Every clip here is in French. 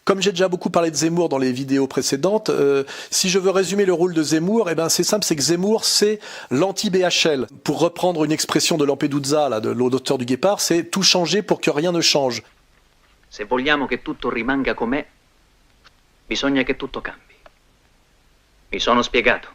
Comme j'ai déjà beaucoup parlé de Zemmour dans les vidéos précédentes, si je veux résumer le rôle de Zemmour, eh ben c'est simple, c'est que Zemmour, c'est l'anti-BHL. Pour reprendre une expression de Lampedusa, là, de l'auteur du Guépard, c'est tout changer pour que rien ne change. Se vogliamo che tutto rimanga com'è, bisogna che tutto cambi. Mi sono spiegato.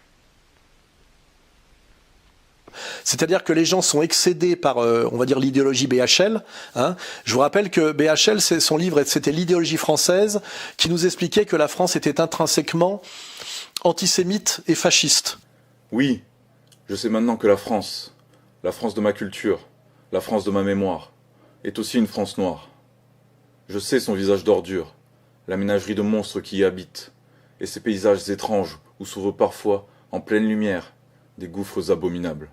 C'est-à-dire que les gens sont excédés par, on va dire, l'idéologie BHL. Hein. Je vous rappelle que BHL, son livre, c'était l'idéologie française qui nous expliquait que la France était intrinsèquement antisémite et fasciste. Oui, je sais maintenant que la France de ma culture, la France de ma mémoire, est aussi une France noire. Je sais son visage d'ordure, la ménagerie de monstres qui y habitent, et ces paysages étranges où s'ouvrent parfois, en pleine lumière, des gouffres abominables.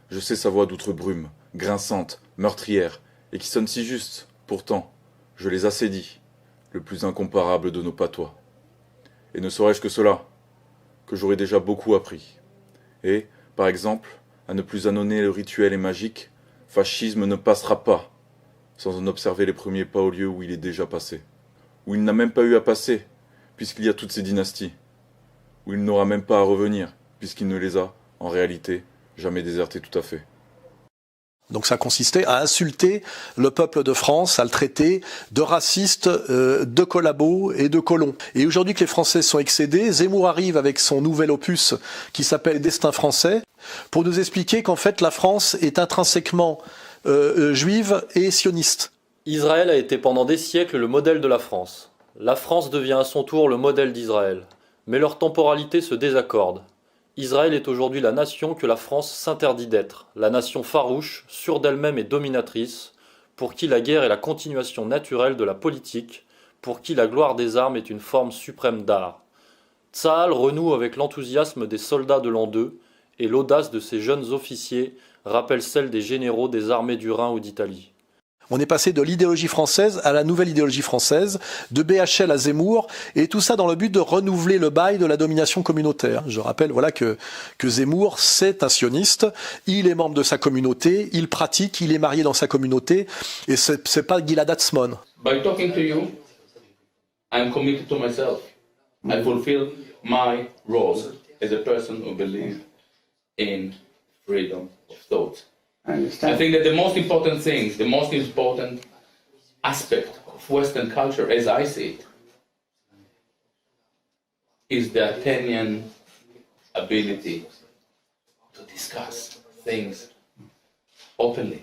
Je sais sa voix d'outre-brume, grinçante, meurtrière, et qui sonne si juste, pourtant, je les assédie, le plus incomparable de nos patois. Et ne saurais-je que cela, que j'aurais déjà beaucoup appris. Et, par exemple, à ne plus annoncer le rituel et magique, fascisme ne passera pas, sans en observer les premiers pas au lieu où il est déjà passé. Où il n'a même pas eu à passer, puisqu'il y a toutes ces dynasties. Où il n'aura même pas à revenir, puisqu'il ne les a, en réalité, jamais déserté tout à fait. Donc ça consistait à insulter le peuple de France, à le traiter de raciste, de collabo et de colon. Et aujourd'hui que les Français sont excédés, Zemmour arrive avec son nouvel opus qui s'appelle Destin français, pour nous expliquer qu'en fait la France est intrinsèquement juive et sioniste. Israël a été pendant des siècles le modèle de la France. La France devient à son tour le modèle d'Israël. Mais leur temporalité se désaccorde. Israël est aujourd'hui la nation que la France s'interdit d'être, la nation farouche, sûre d'elle-même et dominatrice, pour qui la guerre est la continuation naturelle de la politique, pour qui la gloire des armes est une forme suprême d'art. Tsahal renoue avec l'enthousiasme des soldats de l'an 2, et l'audace de ses jeunes officiers rappelle celle des généraux des armées du Rhin ou d'Italie. On est passé de l'idéologie française à la nouvelle idéologie française, de BHL à Zemmour, et tout ça dans le but de renouveler le bail de la domination communautaire. Je rappelle voilà que Zemmour, c'est un sioniste, il est membre de sa communauté, il pratique, il est marié dans sa communauté, et c'est pas Gilad Atzmon. By talking to you, I'm committed to myself. I fulfill my role as a person who believes in freedom of thought. I think that the most important thing, the most important aspect of Western culture, as I see it, is the Athenian ability to discuss things openly.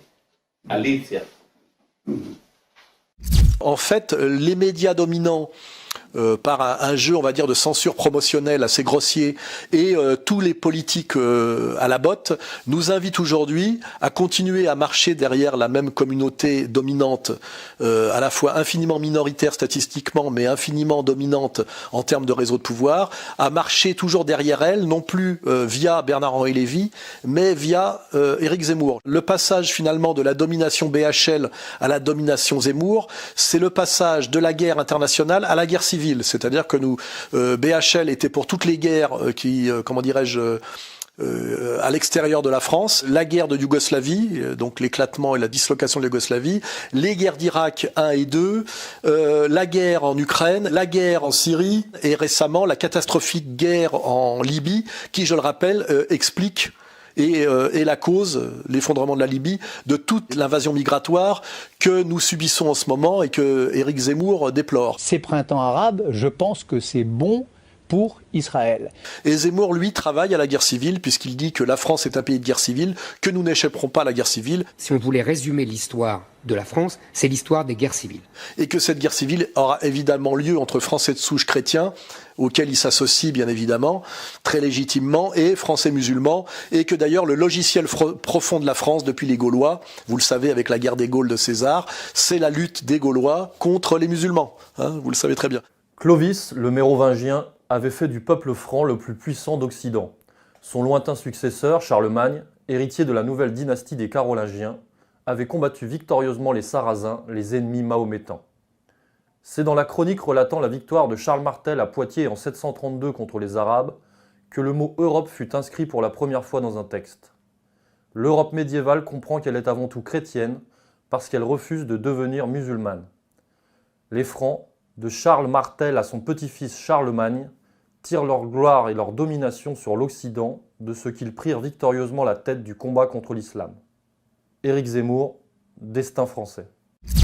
Aletheia. En fait, les médias dominants, par un jeu, on va dire, de censure promotionnelle assez grossier, et tous les politiques à la botte, nous invitent aujourd'hui à continuer à marcher derrière la même communauté dominante, à la fois infiniment minoritaire statistiquement, mais infiniment dominante en termes de réseau de pouvoir, à marcher toujours derrière elle, non plus via Bernard-Henri Lévy, mais via Éric Zemmour. Le passage finalement de la domination BHL à la domination Zemmour, c'est le passage de la guerre internationale à la guerre civile. C'est-à-dire que nous, BHL était pour toutes les guerres qui, comment dirais-je, à l'extérieur de la France, la guerre de Yougoslavie, donc l'éclatement et la dislocation de la Yougoslavie, les guerres d'Irak 1 et 2, la guerre en Ukraine, la guerre en Syrie, et récemment la catastrophique guerre en Libye, qui, je le rappelle, explique et la cause, l'effondrement de la Libye, de toute l'invasion migratoire que nous subissons en ce moment et que Éric Zemmour déplore. Ces printemps arabes, je pense que c'est bon pour Israël. Et Zemmour, lui, travaille à la guerre civile, puisqu'il dit que la France est un pays de guerre civile, que nous n'échapperons pas à la guerre civile. Si on voulait résumer l'histoire de la France, c'est l'histoire des guerres civiles. Et que cette guerre civile aura évidemment lieu entre Français de souche chrétiens, auxquels il s'associe bien évidemment, très légitimement, et Français musulmans, et que d'ailleurs le logiciel profond de la France depuis les Gaulois, vous le savez avec la guerre des Gaules de César, c'est la lutte des Gaulois contre les musulmans, hein, vous le savez très bien. Clovis, le mérovingien, avait fait du peuple franc le plus puissant d'Occident. Son lointain successeur, Charlemagne, héritier de la nouvelle dynastie des Carolingiens, avait combattu victorieusement les Sarrasins, les ennemis mahométans. C'est dans la chronique relatant la victoire de Charles Martel à Poitiers en 732 contre les Arabes que le mot Europe fut inscrit pour la première fois dans un texte. L'Europe médiévale comprend qu'elle est avant tout chrétienne parce qu'elle refuse de devenir musulmane. Les Francs, de Charles Martel à son petit-fils Charlemagne, tirent leur gloire et leur domination sur l'Occident de ce qu'ils prirent victorieusement la tête du combat contre l'islam. Éric Zemmour, Destin français.